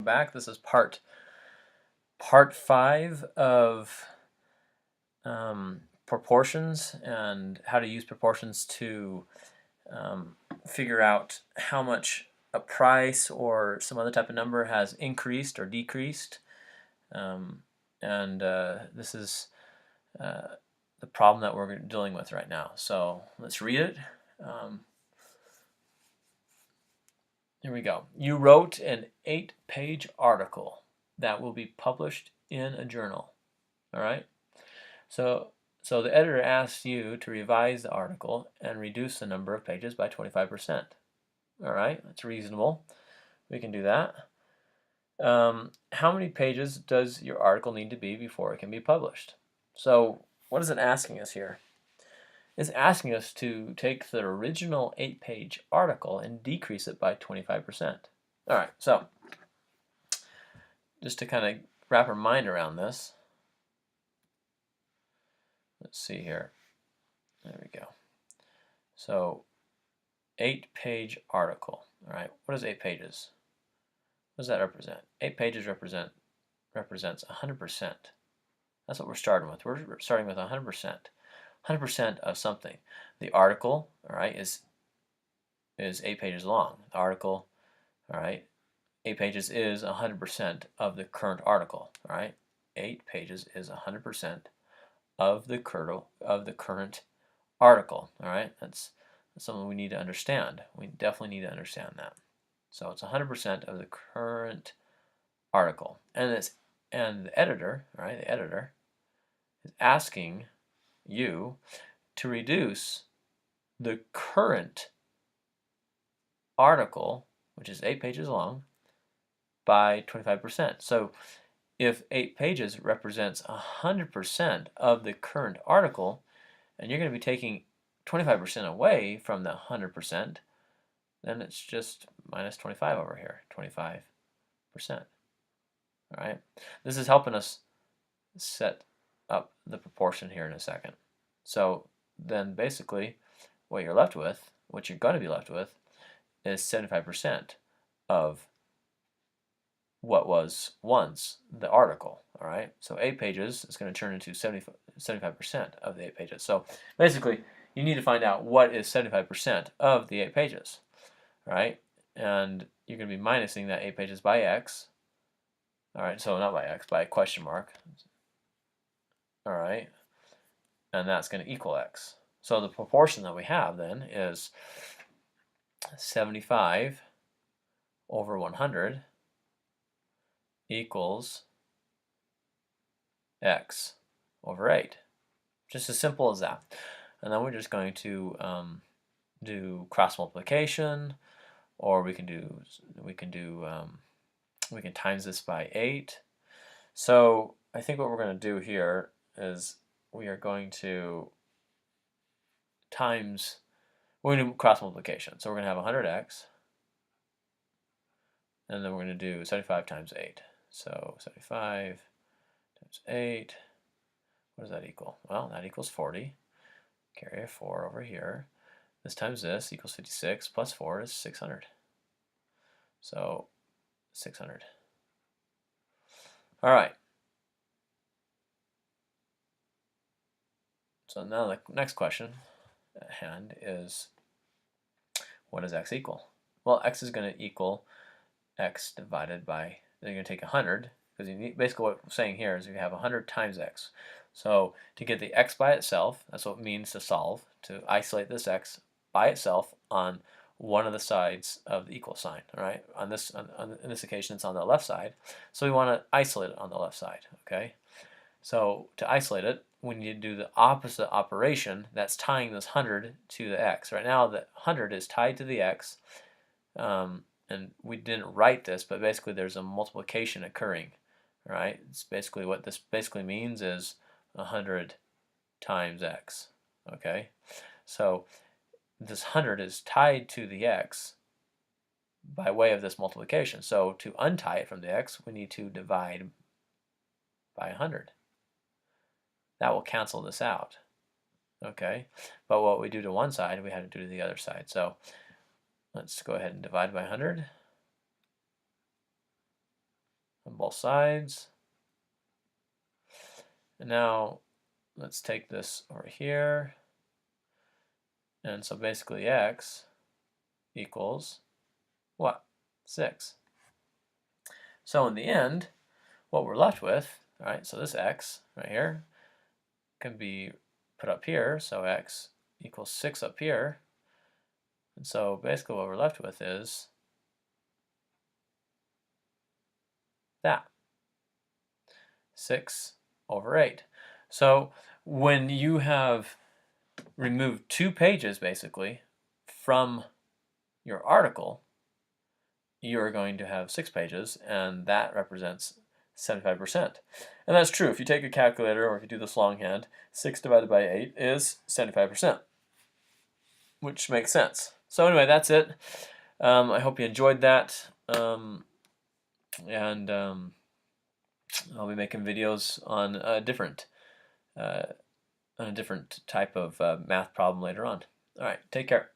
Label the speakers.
Speaker 1: back. This is part 5 of proportions and how to use proportions to figure out how much a price or some other type of number has increased or decreased. This is the problem that we're dealing with right now. So let's read it. Here we go. You wrote an 8-page article that will be published in a journal. All right. So the editor asks you to revise the article and reduce the number of pages by 25%. All right, that's reasonable. We can do that. How many pages does your article need to be before it can be published? So what is it asking us here? It's asking us to take the original 8-page article and decrease it by 25%. All right, so just to kind of wrap our mind around this, let's see here. There we go. So 8-page article. All right, what is 8 pages? What does that represent? 8 pages represents 100%. That's what we're starting with. We're starting with 100%. 100% of something. The article, all right, is 8 pages long. The article, all right, 8 pages is 100% of the current article. All right, 8 pages is 100% of the current article. All right, that's something we need to understand. We definitely need to understand that. So it's 100% of the current article, and the editor, all right, the editor is asking you to reduce the current article, which is 8 pages long, by 25%. So if 8 pages represents 100% of the current article, and you're going to be taking 25% away from the 100%, then it's just minus 25 over here, 25%. All right, this is helping us set up the proportion here in a second. So then basically what you're left with, what you're going to be left with, is 75% of what was once the article. All right, so 8 pages is going to turn into 75% of the 8 pages. So basically you need to find out what is 75% of the 8 pages. All right, and you're going to be minusing that 8 pages by x. All right, so not by x, by a question mark. All right, and that's going to equal x. So the proportion that we have then is 75 over 100 equals x over 8. Just as simple as that. And then we're just going to do cross multiplication, or we can times this by 8. So I think what we're going to do here is we are going to we're going to do cross multiplication. So we're going to have 100x, and then we're going to do 75 times 8. So 75 times 8, what does that equal? Well, that equals 40. Carry a 4 over here. This times this equals 56, plus 4 is 600. So 600. All right. So now the next question at hand is, what does x equal? Well, x is going to equal x divided by, then you're going to take 100, because basically what we're saying here is we have 100 times x. So to get the x by itself, that's what it means to solve, to isolate this x by itself on one of the sides of the equal sign. All right, in this occasion it's on the left side, so we want to isolate it on the left side. Okay, so to isolate it, we need to do the opposite operation. That's tying this 100 to the x. Right now the 100 is tied to the x, and we didn't write this, but basically there's a multiplication occurring. All right, it's basically what this basically means is 100 times x. Okay, so this 100 is tied to the x by way of this multiplication. So to untie it from the x, we need to divide by 100. That will cancel this out. Okay, but what we do to one side, we had to do to the other side. So let's go ahead and divide by 100. on both sides. And now let's take this over here. And so basically x equals what? 6. So in the end, what we're left with, all right, so this x right here can be put up here, so x equals 6 up here. And so basically what we're left with is that, 6 over 8. So when you have removed 2 pages, basically, from your article, you're going to have 6 pages, and that represents 75%. And that's true. If you take a calculator, or if you do this longhand, 6 divided by 8 is 75%, which makes sense. So anyway, that's it. I hope you enjoyed that. And I'll be making videos on a different type of math problem later on. All right, take care.